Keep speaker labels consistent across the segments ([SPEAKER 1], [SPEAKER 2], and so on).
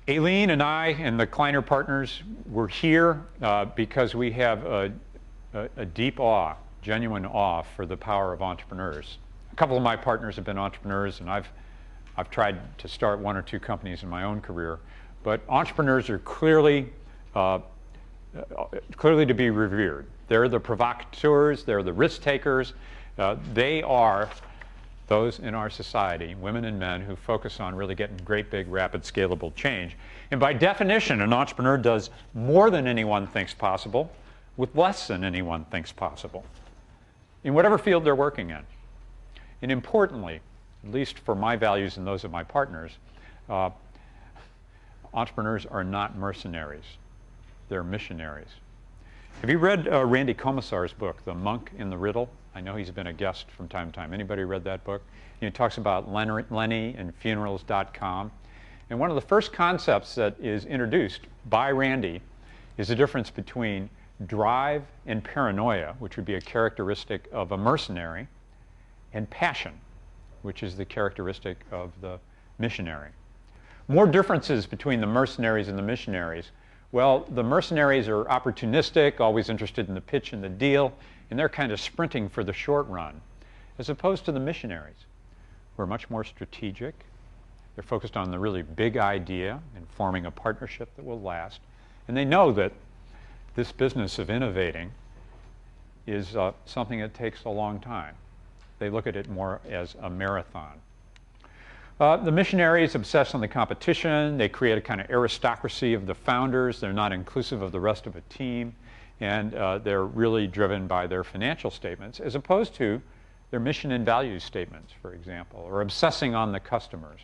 [SPEAKER 1] Aileen and I and the Kleiner partners were here because we have a deep awe, genuine awe for the power of entrepreneurs. A couple of my partners have been entrepreneurs, and I've tried to start one or two companies in my own career. But entrepreneurs are clearly to be revered. They're the provocateurs, they're the risk takers. They are those in our society, women and men, who focus on really getting great, big, rapid, scalable change. And by definition, an entrepreneur does more than anyone thinks possible with less than anyone thinks possible in whatever field they're working in. And importantly, at least for my values and those of my partners, entrepreneurs are not mercenaries. They're missionaries. Have you read Randy Komisar's book, The Monk in the Riddle? I know he's been a guest from time to time. Anybody read that book? He talks about Lenny and funerals.com. And one of the first concepts that is introduced by Randy is the difference between drive and paranoia, which would be a characteristic of a mercenary, and passion, which is the characteristic of the missionary. More differences between the mercenaries and the missionaries. Well, the mercenaries are opportunistic, always interested in the pitch and the deal, and they're kind of sprinting for the short run, as opposed to the missionaries, who are much more strategic. They're focused on the really big idea and forming a partnership that will last. And they know that this business of innovating is something that takes a long time. They look at it more as a marathon. The missionaries obsess on the competition. They create a kind of aristocracy of the founders. They're not inclusive of the rest of a team. And they're really driven by their financial statements, as opposed to their mission and values statements, for example, or obsessing on the customers.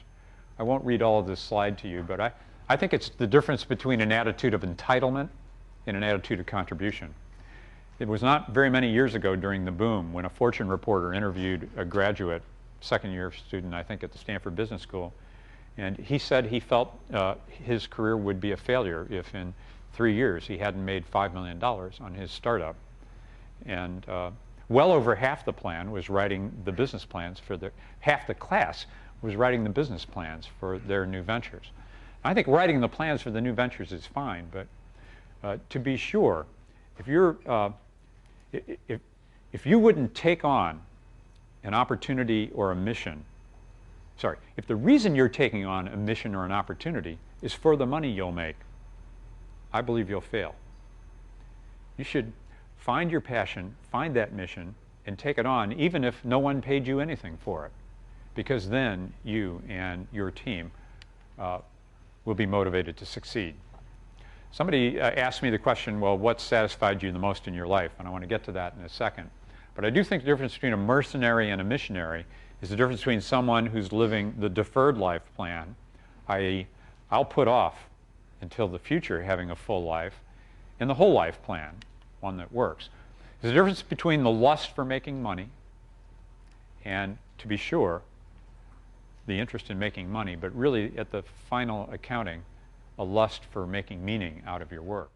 [SPEAKER 1] I won't read all of this slide to you, but I think it's the difference between an attitude of entitlement and an attitude of contribution. It was not very many years ago during the boom when a Fortune reporter interviewed a graduate, second-year student, I think, at the Stanford Business School, and he said he felt his career would be a failure if in 3 years he hadn't made $5 million on his startup. And well over half the plan was writing the business plans for half the class was writing the business plans for their new ventures. I think writing the plans for the new ventures is fine, but to be sure, if you wouldn't take on an opportunity or a mission, if the reason you're taking on a mission or an opportunity is for the money you'll make, I believe you'll fail. You should find your passion, find that mission, and take it on, even if no one paid you anything for it, because then you and your team will be motivated to succeed. Somebody asked me the question, well, what satisfied you the most in your life? And I want to get to that in a second. But I do think the difference between a mercenary and a missionary is the difference between someone who's living the deferred life plan, i.e., I'll put off until the future having a full life, and the whole life plan, one that works. There's a difference between the lust for making money and, to be sure, the interest in making money, but really at the final accounting, a lust for making meaning out of your work.